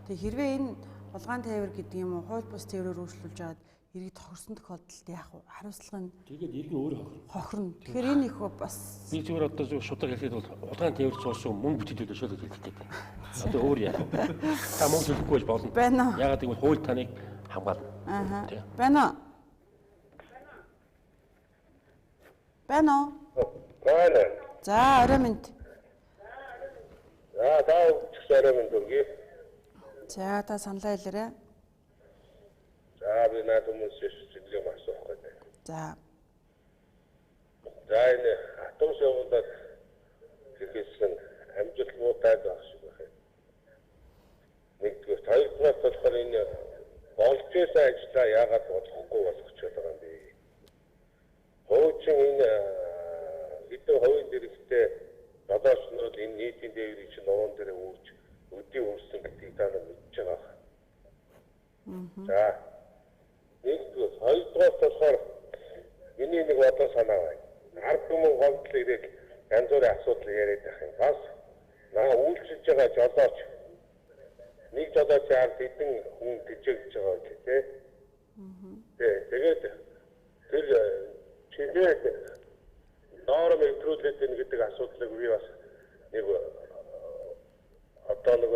Тэг хэрвээ энэ хулгайн тээвэр гэдэг юм уу, хууль бус тээврээр өөрчлүүлж аваад иргэд хохирсон тохиолдолд яах вэ? Хариуцлага нь тэгээд иргэн өөрөө хохирно. Тэгэхээр энэ их бас би зүгээр одоо зөв шударга хэлэхэд бол хулгайн тээвэр цуурсан мөнгө бүтээдэг төшөөлөж хэлдэг. Одоо өөр яах вэ? Та мөнгө төлөхгүй бол болно. Ягаад гэвэл хууль таныг хамгаална. Байна. За, орой минь. За, таа орой минь дүргий. За, та саналаа хэлээрэй. За, би наад хүмүүс сэтгэлээ асуух гэдэг. За. За, энэ автобус явуулаад хэрэгсэн амжилт муутай байх шиг байна. Нэгдүгээр, хоёрдугаар болохоор энэ болж байсан ажлаа яагаад болохгүй болгочиход байгаа юм бэ? Хуучин энэ хэдэн хувийн дэргэстэй жолоочнууд энэ нийтийн дээврийг чинь нуун дээр үүж өдий үүссэн гэдгийг та нар мэдж байгаа. За, нэгдүгээр, хоёрдугаар болохоор миний нэг бодол санаа байна. Ард түмэн гомдол ирээд янз бүрийн асуудал яриад байх юм. Бас үйлчилж байгаа жолооч нэг жолоочийн ард хэдэн хүн тэжээгдэж байгаа гэх тий. Тэгээд тэр чигээр норм нэвтрүүлээд байна гэдэг асуудлыг би бас нэг одоо нэг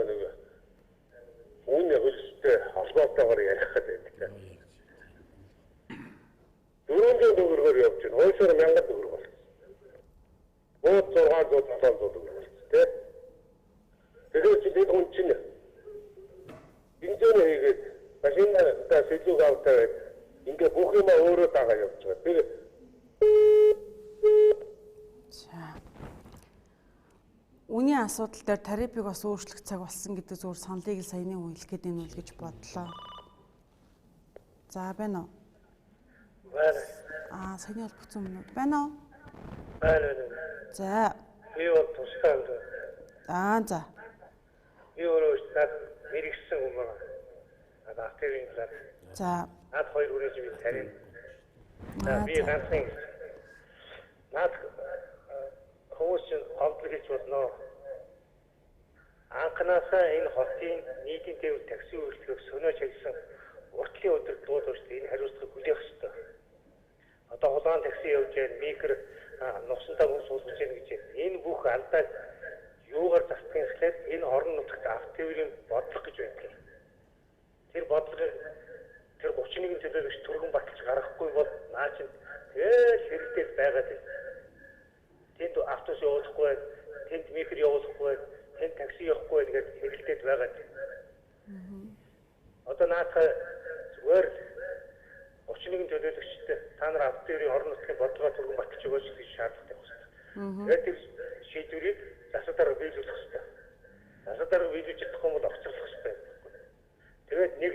үүний хөлстэй холбоотойгоор ярих гэдэг. 400 төгрөгөөр явж байна. Хойшоор 1000 төгрөг болсон. Бууд 600 700 төгрөг болсон тийм. Тэгэхээр чи бид хүн чинь бензин хийгээд машинаа сэжүүг аваад ингээ бүх юм өөрөө дагаа явж байгаа. Тэгээд Үүний асуудал дээр тарифыг бас өөрчлөх цаг болсон гэдэг зүгээр саналыг саяны хүн хэлэх гээд энэ үл гэж бодлоо. За байна уу? байна. Саяны холбогдсон өмнө байна уу? Байна. За. Би бол тустай. За. Би өөрөө над мэрэгсэн юм байна. Над автовын талаар. За. Над хоёр хүрээж би тарина. За би ганцхан над хүмүүс гомдол хийж болно. Анхнаасаа энэ хотын нийтийн тээвэр такси үйлчлэгч сөнөөж хэлсэн уртлын өдөр дуулж энэ хариуцлагыг хүлээх ёстой. Одоо хулгайн такси явж байна, микро нусантаа хүн суулгаж байна гэж. Энэ бүх алдааг юугаар застахын эхлээд энэ орон нутагт автовын бодлого гэж байдаг. Тэр бодлого тэр 31 төлөөлөгч түргэн баталж гаргахгүй бол наа чинь тэгэл хэрэгтэй байгаад байна. Тэнд автобус явуулахгүй, тэнд микро явуулахгүй, тэнд такси явахгүй гэдэг хэрэгтэй байгаад байна. Одоо наадах зүгээр 31 төлөөлөгчтэй та нар автовын орон нутгийн бодлогоо түргэн баталж өгөөч гэж шаардлагатай байна. Тэгээд тэр шийдвэрийг засвараар биелүүлэх хэрэгтэй. Засвараар биелүүлж чадахгүй бол огцруулах хэрэгтэй. Тэгээд нэг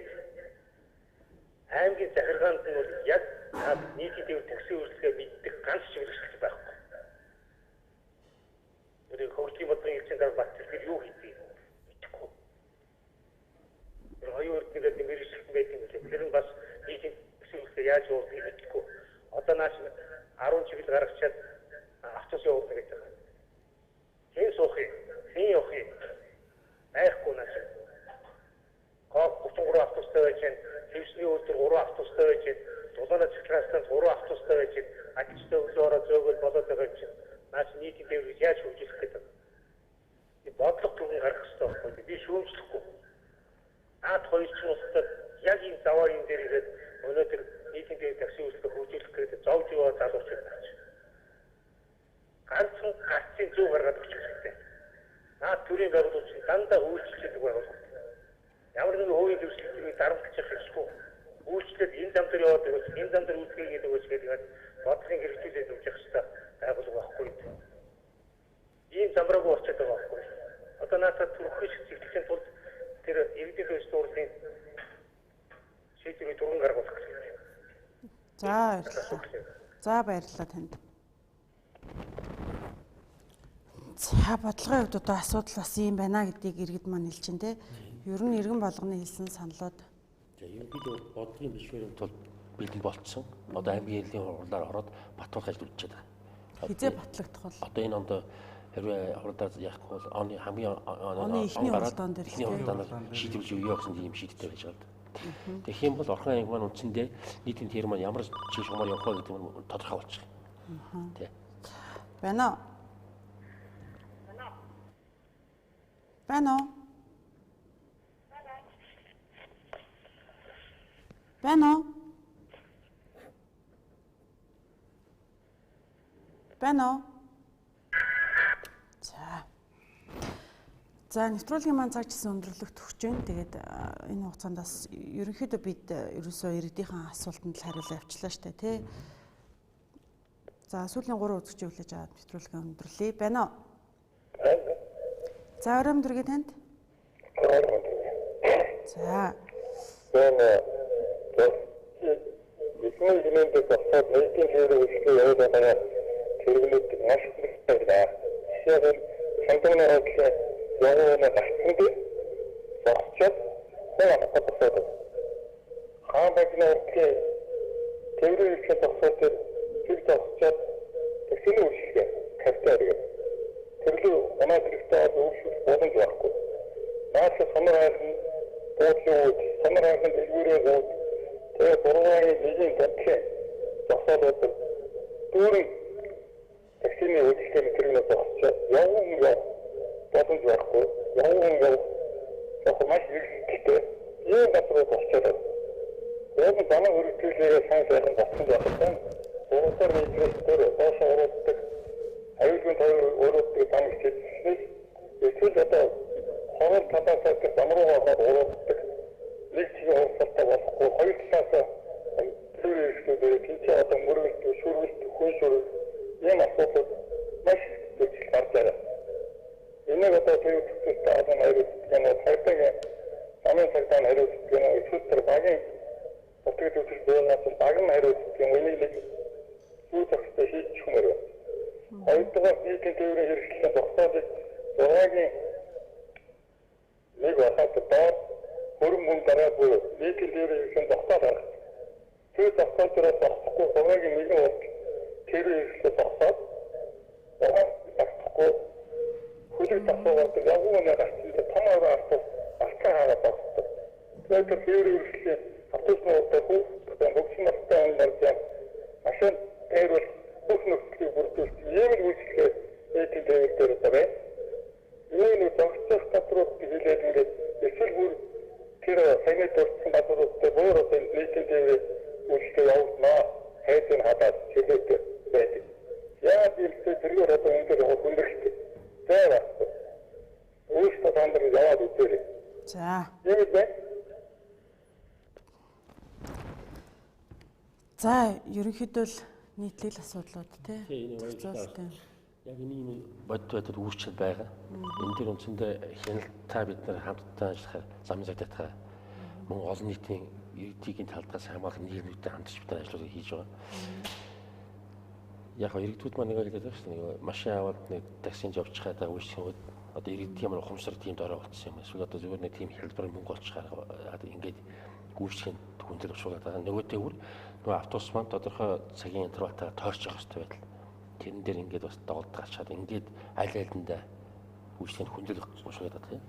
аймгийн захиргаанд нь бол яг нийтийн тээвэр такси үйлчлэгээ мэддэг ганц чиглэлтэй байхгүй. Тэр хөгжлийн бодлогын хэлцээнд баталж юу хийдэг мэдэхгүй. Тэр хоёр үрднийгээ нэмэрсэн байдаг юм лээ. Тэр нь бас нийтийн такси үйлчлэгээ яаж уулзах мэдэхгүй. Одоо нааш 10 чиглэл гаргачаад автобус явуулна гэж байгаа. Хэн суух юм? Хэн явах юм? Айхгүй наш. 33 автобустай байж гэн, хэвсний үйлдвэр 3 автобустай байж гэн, дулаана цэглэстэн 3 автобустай байж гэн, ажилчтай өглөөрөө зөөгөл болоод байгаа юм чинь. Наач нийтийн тээврийг яаж хөгжүүлэх гэдэг. Би бодлого түргэн гаргах хэрэгтэй байхгүй. Би шүүмжлэхгүй. Наад хоёр ч улсад яг энэ заваа юм дээр ирээд өнөөдөр нийтийн тээврийн такси үйлчлэгээ хөгжүүлэх гэдэг зовж яваа залуучууд байна. Ганцхан гацын зүг гаргаад өгч хэрэгтэй. Наад төрийн байгууллагч дандаа үйлчлүүлдэг байгууллага. Ямар нэгэн хувийн төвшлийг дарамтлах хэрэггүй. Үйлчлээд энэ зам дээр яваад өгөөч, энэ зам дээр үйлчлэгээ өгөөч гэдэг бодлогын хэрэгжүүлээд өгч явах хэрэгтэй байгууллага байхгүй. Ийм замбрааг уурчаад байгаа байхгүй. Одоо наатад түрхэж зэглэхийн тулд тэр иргэдийн төвч дуурлын шийдвэрийг түргэн гаргуулах хэрэгтэй. За баярлалаа. За баярлалаа танд. За бодлогын хувьд одоо асуудал бас юм байна гэдгийг иргэд маань хэлж байна те. Ер нь иргэн болгоны хэлсэн саналууд. За ерөнхийдөө бодлогын бишвэрийн тулд бэлэн болцсон. Одоо аймгийн хэлний хурлаар ороод батлуулах ажил үргэлжлэж байгаа. Хизээ батлагдах бол. Одоо энэ онд хэрвээ хурлаар яахгүй бол оны хамгийн оны эхний хурлаан дээр шийдвэрлэж өгөө гэсэн юм шийдтэй байж байгаа. Тэгэх юм бол Орхон аймаг маань үндсэндээ нийтийн тээр маань ямар чиг шугамар явах вэ гэдэг нь тодорхой болчих. Тэ. Байна уу? Байна уу? Байна уу? Байна уу? За нэвтрүүлгийн маань цаг чисэн өндөрлөгт өгч байна. Тэгээд энэ хугацаанд бас ерөнхийдөө бид ерөөсөө иргэдийн асуултанд л хариулт авчлаа штэ тий. За сүүлийн 3 үзэгчийг хүлээж аваад нэвтрүүлгээ өндөрлөе. Байна уу? За орой өдрийн танд. За. Бидний хэмээнд босоод нийтийн тээврийн үйлчлэгээ явуулж байгаа хэрэглээд маш их байна. Тэгэхээр сандрын хавьлаа явуулна гацсан дээр зогсчод хаваа босоод хаан багны үйлчлэгээ тээврийн үйлчлэгээ босоод тэр зогсчод тэсний үйлчлэгээ кафетерия тэрлүү оноо хэрэгтэй үйлчлэл боломж байхгүй. Наас самар хайрын буудлууд самар хайрын дэлгүүрээ гууд тэгээ бурууны нэгэн гэрхээ зогсоод дүүрэн таксины үйлчлэгээ тэрнээ зогсчод явна боломж байхгүй. Явна яг маш хэрэгтэй. Ийм батруу зогсчод Яг дана үргэлжлүүлээ сайн сайхан болсон байна. Өөрөөр нийлүүлэлтээр доошоо оруулдаг аюулгүй өөрөөдөө дамж хэлснээр эсвэл одоо хорол талаасаа замруугаа оруулдаг нэг чигээр уурсалтай болохгүй хоёр талаасаа тэрээр тэнцээ одоо мөрөлт шүрэлт хөөшөр ийм асуудал маш их гарч байгаа. Энийг одоо төвчтэй одоо хариуцсан нь хайртай амын цагтаа хариуцсан нь эсвэл тэр багийн өтгөд үтж бөөнөөс баг нь хариуцсан үнийг нэг юу зохистой хийчих юм уу? Хоёрдугаар нийтийн тээврийн хэрэгслээ зогсоолыг зураагийн нэг болоод доор хөрөн мөн дараа буюу нийтийн тээврийн хэрэгслээ зогсоол гаргах. Тэр зогсоол дээр зогсохгүй зураагийн нэгэн бол тээврийн хэрэгслээ зогсоод зогсохгүй хүлэг зогсоогоод явгууны гарцсан том аваад алтан хаагаад зогсдог. Тэгэхээр тээврийн хэрэгслээ автобусны удаа хөгжим настай ангарч машин тээвэр бүх нөхцөлийг бүрдүүлсэн ийм л үйлчлэгээ нийтийн тээвэр дээр байна. Ийм зохицох газрууд хэлээд ингээд эсвэл бүр тэр саяны дурдсан газруудтай бүр одоо нийтийн тээврийн үйлчлэгээ явуулнаа хайзын хадаад хэлээд байдаг. Яг илтээ тэргээр одоо ингээд хүндрэлтэй. За. Өөртөө тандэр яваад үзээрэй. За. Ийм байна. За, ерөнхийдөө л нийтлэл асуудлууд тий. Яг энэ бодит үүрчил байгаа. Энэ дээр үндсэндээ хяналтаа бид нар хамтдаа ажиллахаар замын цагтаа мөн олон нийтийн иргэдийн талдгаас хамгаалах нийгмүүдтэй хамтарч бид нар ажлуудыг хийж байгаа. Яг иргэдүүд маань нэг хэлээд байна шүү дээ. Машин аваад нэг таксинд явж байгаа үйлчлэгүүд одоо иргэдийн ямар ухамсар тийм дорой болсон юм. Эсвэл одоо зүгээр нэг тийм хэлбэрийн мөнгө олчихаар ингээд үйлчлэгийн хүндрэл учруулад байгаа. Нөгөөдөө бүр нөгөө автобус маань тодорхой цагийн интервалтаар тойрч явах хэрэгтэй байдал. Тэрэн дээр ингээд бас доголд гарчаад ингээд аль альдандаа үйлчлэгийн хүндрэл учруулад байгаа тийм.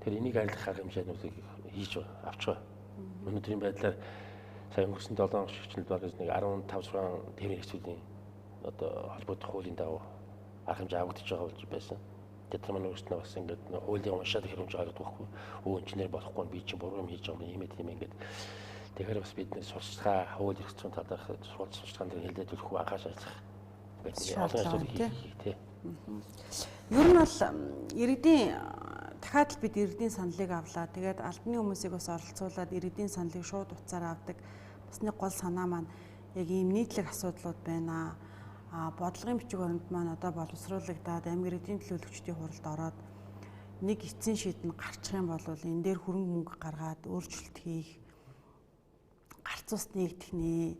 Тэр энийг арилгах арга хэмжээнүүдийг хийж авч байгаа. Өнөөдрийн байдлаар сая өнгөрсөн 7 хоног шигчлэлд бол нэг 15 тээврийн хэсгүүдийн одоо холбогдох хуулийн дагуу арга хэмжээ авагдаж байгаа болж байсан. Тэр маань өөрснөө бас ингээд хуулийн уншаад хэрэмж ойлгох байхгүй. Өө инженер болохгүй би чинь буруу юм хийж байгаа юм ийм ингээд. Тэгэхээр бас бид сурчлагаа хууль эрх зүйн талаарх сурчлагын дээр хэлээд төлөхгүй анхаарч ажиллах. Ингээд олон ажлыг хийх тий. Ер нь бол иргэдийн дахиад л бид иргэдийн саналыг авлаа. Тэгээд албаны хүмүүсийг бас оролцуулаад иргэдийн саналыг шууд утсаар авдаг. Бас нэг гол санаа маань яг ийм нийтлэг асуудлууд байна. Бодлогын бичиг баримт маань одоо боловсруулагдаад амир иргэдийн төлөөлөгчдийн хуралд ороод нэг эцсийн шийдэн гарчих юм бол энэ дээр хөрөнгө мөнгө гаргаад өөрчлөлт хийх, гарц ус нэгдэх нэ.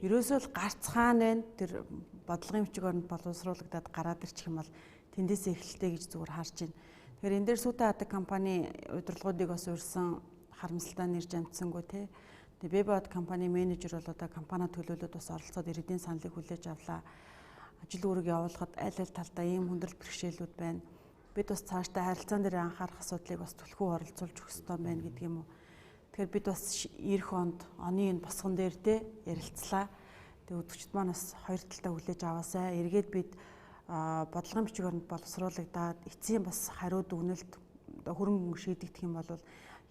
Ерөөсөө л гарцхан байна. Тэр бодлогын бичиг баримт боловсруулагдаад гараад ирчих юм бол тэндээс эхэлтэй гэж зүгээр харж байна. Тэгэхээр энэ дээр Сүтэ Адаг компани удирдлагуудыг бас урьсан харамсалтай нэр жамцсангүй тий. Тэгээ Бебод компани менежер бол одоо компани төлөөлөлд бас оролцоод иргэдийн саналыг хүлээж авлаа. Ажил үүрэг явуулахад аль аль талдаа ийм хүндрэл бэрхшээлүүд байна. Бид бас цаашдаа харилцаан дээр анхаарах асуудлыг бас түлхүү оролцуулж өгөх ёстой байна гэдэг юм уу. Тэгэхээр бид бас эх онд оны энэ босгон дээр те ярилцлаа. Тэгээ өдөрчд маань бас хоёр талдаа хүлээж аваасаа. Эргээд бид бодлогын бичиг баримт боловсруулагдаад эцсийн бас хариуд өгнөлт хөрөнгө шийдэгдэх юм бол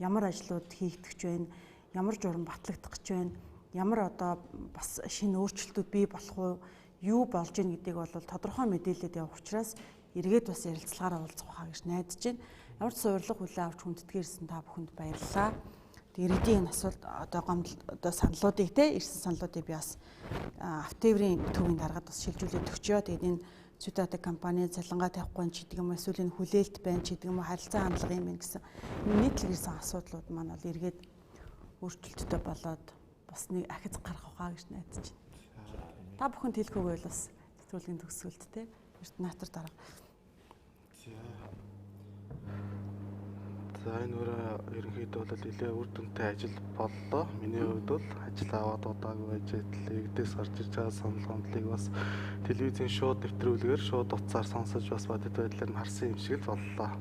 ямар ажлууд хийгдэж байна, ямар журам батлагдах гэж байна, ямар одоо бас шинэ өөрчлөлтүүд бий болох уу, юу болж ийн гэдгийг бол тодорхой мэдээлэлд явах учраас эргээд бас ярилцлагаараа уулзах хаа гэж найдаж байна. Ямар ч суйрлага хүлээ авч хүндэтгээр ирсэн та бүхэнд баярлалаа. Иргэдийн асуулт одоо саналуудыг те ирсэн саналуудыг би бас автоэврийн төвийн даргад бас шилжүүлээд өгчөө. Тэгээд энэ Сүтэ Адаг компани цалингаа тавихгүй ч гэдэг юм эсвэл энэ хүлээлт байна ч гэдэг юм харилцаа хандлага юм гэсэн нийтлэг ирсэн асуудлууд маань бол эргээд өөрчлөлттэй болоод бас нэг ахиц гарах ухаа гэж найдаж байна. Та бүхэнд хэлэх үг байл бас нэвтрүүлгийн төгсгөлт те Эрдэнэтар дарга. За энэ өөрөө ерөнхийдөө бол нэлээ үр дүнтэй ажил боллоо. Миний хувьд бол ажил аваад удаагүй ажил иргэдээс гарч ирж байгаа санал гомдлыг бас телевизийн шууд нэвтрүүлгээр шууд утсаар сонсож бас бодит байдлаар нь харсан юм шиг л боллоо.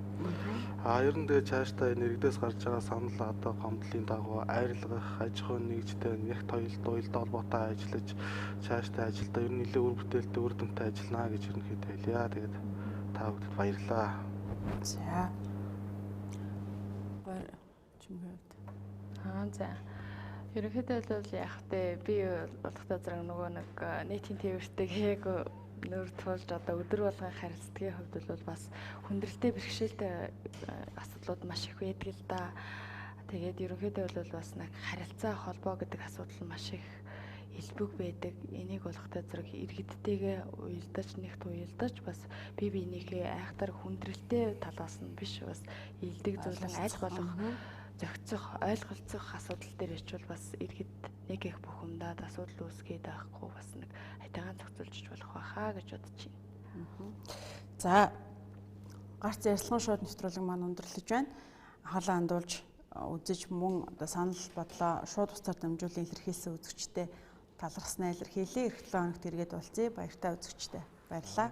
Ер нь тэгээ цаашдаа энэ иргэдээс гарч байгаа санал одоо гомдлын дагуу арилгах, аж ахуйн нэгжтэй нягт хоёулд холбоотой ажиллаж цаашдаа ажилдаа ер нь нэлээ үр бүтээлтэй үр дүнтэй ажиллана гэж ерөнхийдөө хэлье. Тэгээд та бүхэнд баярлалаа. За. За. Ерөнхийдөө бол яг тэ би болохтой зэрэг нөгөө нэг нийтийн тээвэртэйг яг нөр тулж одоо өдөр болгон харилцагын хувьд бол бас хүндрэлтэй бэрхшээлтэй асуудлууд маш их байдаг л да. Тэгээд ерөнхийдөө бол бас нэг харилцаа холбоо гэдэг асуудал маш их элбэг байдаг. Энийг болохтой зэрэг иргэдтэйгээ уялдаж нэгт уялдаж бас бие биенийхээ айхтар хүндрэлтэй талаас нь биш бас илдэг зүйлэн аль болох зохицох, ойлголцох асуудал дээр ичвэл бас иргэд нэг их бухимдаад асуудал үүсгээд байхгүй бас нэг хайтагаан зохицуулж болох байхаа гэж бодож байна. За гарц ярилцлагын шууд нэвтрүүлэг маань өндөрлөж байна. Хаалаа хандуулж үзэж мөн одоо санал бодлоо шууд уцаар дамжуулан илэрхийлсэн үзэгчтэй талархснаа илэрхийлээ. Эх 7 хоногт иргэд болцъя. Баяртай үзэгчтэй. Баярлалаа.